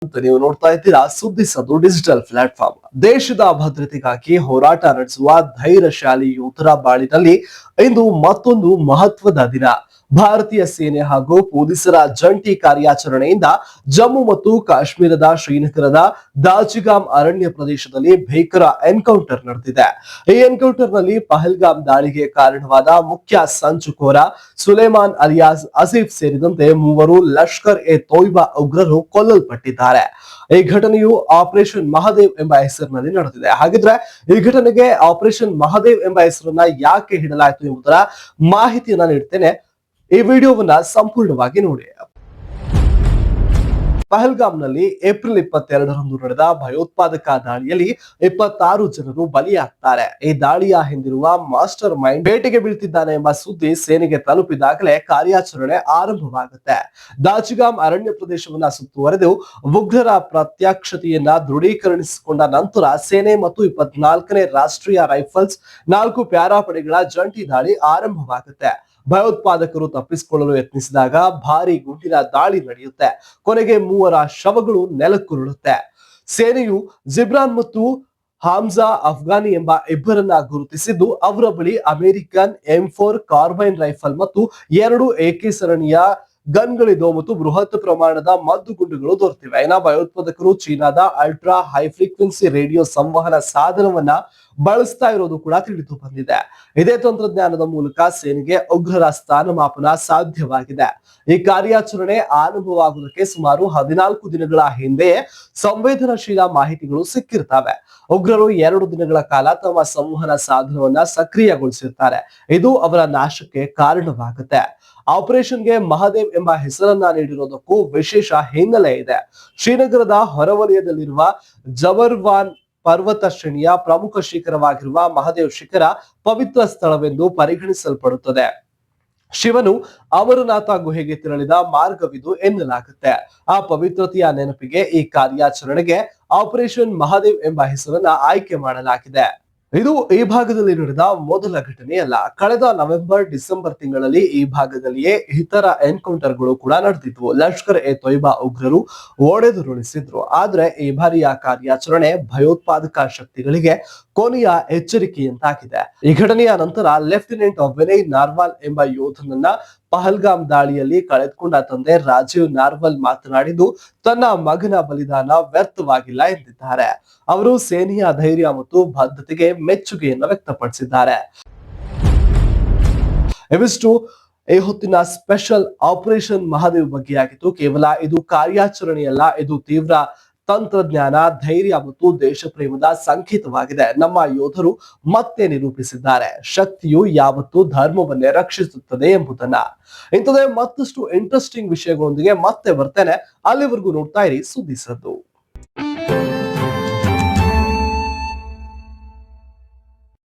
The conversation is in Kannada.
ಸೇರಿದಂತೆ ನೀವು ನೋಡ್ತಾ ಇದ್ದೀರಾ ಸುದ್ದಿ ಸದ್ದು ಡಿಜಿಟಲ್ ಪ್ಲಾಟ್ಫಾರ್ಮ್. ದೇಶದ ಭದ್ರತೆಗಾಗಿ ಹೋರಾಟ ನಡೆಸುವ ಧೈರ್ಯಶಾಲಿ ಯೋಧರ ಬಾಳಿನಲ್ಲಿ ಇಂದು ಮತ್ತೊಂದು ಮಹತ್ವದ ದಿನ. ಭಾರತೀಯ ಸೇನೆ ಹಾಗೂ ಪೊಲೀಸರ ಜಂಟಿ ಕಾರ್ಯಾಚರಣೆಯಿಂದ ಜಮ್ಮು ಮತ್ತು ಕಾಶ್ಮೀರದ ಶ್ರೀನಗರದ ದಾಜಿಗಾಮ್ ಅರಣ್ಯ ಪ್ರದೇಶದಲ್ಲಿ ಭೀಕರ ಎನ್ಕೌಂಟರ್ ನಡೆದಿದೆ. ಈ ಎನ್ಕೌಂಟರ್ ನಲ್ಲಿ ಪಹಲ್ಗಾಮ್ ದಾಳಿಗೆ ಕಾರಣವಾದ ಮುಖ್ಯ ಸಂಚುಕೋರ ಸುಲೇಮಾನ್ ಅಲಿಯಾಸ್ ಆಸಿಫ್ ಸೇರಿದಂತೆ ಮೂವರು ಲಷ್ಕರ್ ಎ ತೊಯ್ಬಾ ಉಗ್ರರು ಕೊಲ್ಲಲ್ಪಟ್ಟಿದ್ದಾರೆ. ಈ ಘಟನೆಯು ಆಪರೇಷನ್ ಮಹದೇವ್ ಎಂಬ ಹೆಸರಿನಲ್ಲಿ ನಡೆದಿದೆ. ಹಾಗಿದ್ರೆ ಈ ಘಟನೆಗೆ ಆಪರೇಷನ್ ಮಹದೇವ್ ಎಂಬ ಹೆಸರನ್ನ ಯಾಕೆ ಇಡಲಾಯಿತು ಎಂಬುದರ ಮಾಹಿತಿಯನ್ನ ನೀಡ್ತೇನೆ. ಈ ವಿಡಿಯೋವನ್ನ ಸಂಪೂರ್ಣವಾಗಿ ನೋಡಿ. ಪಹಲ್ಗಾಮ್ನಲ್ಲಿ ಏಪ್ರಿಲ್ 22ರಂದು ನಡೆದ ಭಯೋತ್ಪಾದಕ ದಾಳಿಯಲ್ಲಿ 26 ಜನರು ಬಲಿಯಾಗ್ತಾರೆ. ಈ ದಾಳಿಯ ಹಿಂದಿರುವ ಮಾಸ್ಟರ್ ಮೈಂಡ್ ಬೇಟೆಗೆ ಬೀಳ್ತಿದ್ದಾನೆ ಎಂಬ ಸುದ್ದಿ ಸೇನೆಗೆ ತಲುಪಿದಾಗಲೇ ಕಾರ್ಯಾಚರಣೆ ಆರಂಭವಾಗುತ್ತೆ. ದಾಜಿಗಾಮ್ ಅರಣ್ಯ ಪ್ರದೇಶವನ್ನ ಸುತ್ತುವರೆದು ಉಗ್ರರ ಪ್ರತ್ಯಕ್ಷತೆಯನ್ನ ದೃಢೀಕರಿಸಿಕೊಂಡ ನಂತರ ಸೇನೆ ಮತ್ತು 24ನೇ ರಾಷ್ಟ್ರೀಯ ರೈಫಲ್ಸ್ 4 ಪ್ಯಾರಾಪಡೆಗಳ ಜಂಟಿ ದಾಳಿ ಆರಂಭವಾಗುತ್ತೆ. ಭಯೋತ್ಪಾದಕರು ತಪ್ಪಿಸಿಕೊಳ್ಳಲು ಯತ್ನಿಸಿದಾಗ ಭಾರಿ ಗುಂಡಿನ ದಾಳಿ ನಡೆಯುತ್ತೆ. ಕೊನೆಗೆ 3 ಶವಗಳು ನೆಲಕ್ಕುರುಳುತ್ತೆ. ಸೇನೆಯು ಜಿಬ್ರಾನ್ ಮತ್ತು ಹಾಮ್ಜಾ ಅಫ್ಘಾನಿ ಎಂಬ ಇಬ್ಬರನ್ನ ಗುರುತಿಸಿದ್ದು ಅವರ ಬಳಿ ಅಮೆರಿಕನ್ M4 ಕಾರ್ಬೈನ್ ರೈಫಲ್ ಮತ್ತು 2 AK ಸರಣಿಯ ಗನ್ಗಳಿದ್ದು ಮತ್ತು ಬೃಹತ್ ಪ್ರಮಾಣದ ಮದ್ದುಗುಂಡುಗಳು ದೊರೆತಿವೆ. ಇನ್ನು ಭಯೋತ್ಪಾದಕರು ಚೀನಾದ ಅಲ್ಟ್ರಾ ಹೈ ಫ್ರೀಕ್ವೆನ್ಸಿ ರೇಡಿಯೋ ಸಂವಹನ ಸಾಧನವನ್ನ ಬಳಸ್ತಾ ಇರೋದು ಕೂಡ ತಿಳಿದು ಬಂದಿದೆ. ಇದೇ ತಂತ್ರಜ್ಞಾನದ ಮೂಲಕ ಸೇನೆಗೆ ಉಗ್ರರ ಸ್ಥಾನಮಾಪನ ಸಾಧ್ಯವಾಗಿದೆ. ಈ ಕಾರ್ಯಾಚರಣೆ ಆರಂಭವಾಗುವುದಕ್ಕೆ ಸುಮಾರು 14 ದಿನಗಳ ಹಿಂದೆಯೇ ಸಂವೇದನಾಶೀಲ ಮಾಹಿತಿಗಳು ಸಿಕ್ಕಿರ್ತವೆ. ಉಗ್ರರು 2 ದಿನಗಳ ಕಾಲ ತಮ್ಮ ಸಂವಹನ ಸಾಧನವನ್ನ ಸಕ್ರಿಯಗೊಳಿಸಿರ್ತಾರೆ. ಇದು ಅವರ ನಾಶಕ್ಕೆ ಕಾರಣವಾಗುತ್ತೆ. ಆಪರೇಷನ್ಗೆ ಮಹದೇವ್ ಎಂಬ ಹೆಸರನ್ನ ನೀಡಿರುವುದಕ್ಕೂ ವಿಶೇಷ ಹಿನ್ನೆಲೆ ಇದೆ. ಶ್ರೀನಗರದ ಹೊರವಲಯದಲ್ಲಿರುವ ಜಬರ್ವಾನ್ ಪರ್ವತ ಶ್ರೇಣಿಯ ಪ್ರಮುಖ ಶಿಖರವಾಗಿರುವ ಮಹದೇವ್ ಶಿಖರ ಪವಿತ್ರ ಸ್ಥಳವೆಂದು ಪರಿಗಣಿಸಲ್ಪಡುತ್ತದೆ. ಶಿವನು ಅಮರನಾಥ ಗುಹೆಗೆ ತೆರಳಿದ ಮಾರ್ಗವಿದು ಎನ್ನಲಾಗುತ್ತೆ. ಆ ಪವಿತ್ರತೆಯ ನೆನಪಿಗೆ ಈ ಕಾರ್ಯಾಚರಣೆಗೆ ಆಪರೇಷನ್ ಮಹದೇವ್ ಎಂಬ ಹೆಸರನ್ನ ಆಯ್ಕೆ ಮಾಡಲಾಗಿದೆ. ಇದು ಈ ಭಾಗದಲ್ಲಿ ನಡೆದ ಮೊದಲ ಘಟನೆಯಲ್ಲ. ಕಳೆದ ನವೆಂಬರ್ ಡಿಸೆಂಬರ್ ತಿಂಗಳಲ್ಲಿ ಈ ಭಾಗದಲ್ಲಿಯೇ ಇತರ ಎನ್ಕೌಂಟರ್ಗಳು ಕೂಡ ನಡೆದಿದ್ವು. ಲಷ್ಕರ್ ಎ ತೊಯ್ಬಾ ಉಗ್ರರು ಒಡೆದುರುಳಿಸಿದ್ರು. ಆದ್ರೆ ಈ ಬಾರಿಯ ಕಾರ್ಯಾಚರಣೆ ಭಯೋತ್ಪಾದಕ ಶಕ್ತಿಗಳಿಗೆ ಕೊನೆಯ ಎಚ್ಚರಿಕೆಯಂತಾಗಿದೆ. ಈ ಘಟನೆಯ ನಂತರ ಲೆಫ್ಟಿನೆಂಟ್ ವಿನಯ್ ನಾರ್ವಾಲ್ ಎಂಬ ಯೋಧನನ್ನ ಪಹಲ್ಗಾಮ್ ದಾಳಿಯಲ್ಲಿ ಕಳೆದುಕೊಂಡ ತಂದೆ ರಾಜೀವ್ ನಾರ್ವಾಲ್ ಮಾತನಾಡಿದ್ದು ತನ್ನ ಮಗನ ಬಲಿದಾನ ವ್ಯರ್ಥವಾಗಿಲ್ಲ ಎಂದಿದ್ದಾರೆ. ಅವರು ಸೇನೆಯ ಧೈರ್ಯ ಮತ್ತು ಬದ್ಧತೆಗೆ ಮೆಚ್ಚುಗೆಯನ್ನು ವ್ಯಕ್ತಪಡಿಸಿದ್ದಾರೆ. ಇವಿಷ್ಟು ಈ ಹೊತ್ತಿನ ಸ್ಪೆಷಲ್ ಆಪರೇಷನ್ ಮಹದೇವ್ ಬಗ್ಗೆ ಆಗಿತ್ತು. ಕೇವಲ ಇದು ಕಾರ್ಯಾಚರಣೆಯಲ್ಲ, ಇದು ತೀವ್ರ ತಂತ್ರಜ್ಞಾನ, ಧೈರ್ಯ ಮತ್ತು ದೇಶ ಪ್ರೇಮದ ಸಂಕೇತವಾಗಿದೆ. ನಮ್ಮ ಯೋಧರು ಮತ್ತೆ ನಿರೂಪಿಸಿದ್ದಾರೆ, ಶಕ್ತಿಯು ಯಾವತ್ತೂ ಧರ್ಮವನ್ನೇ ರಕ್ಷಿಸುತ್ತದೆ ಎಂಬುದನ್ನ. ಇಂಥದೇ ಮತ್ತಷ್ಟು ಇಂಟ್ರೆಸ್ಟಿಂಗ್ ವಿಷಯಗಳೊಂದಿಗೆ ಮತ್ತೆ ಬರ್ತೇನೆ. ಅಲ್ಲಿವರೆಗೂ ನೋಡ್ತಾ ಇರಿ ಸುದ್ದಿ ಸದ್ದು.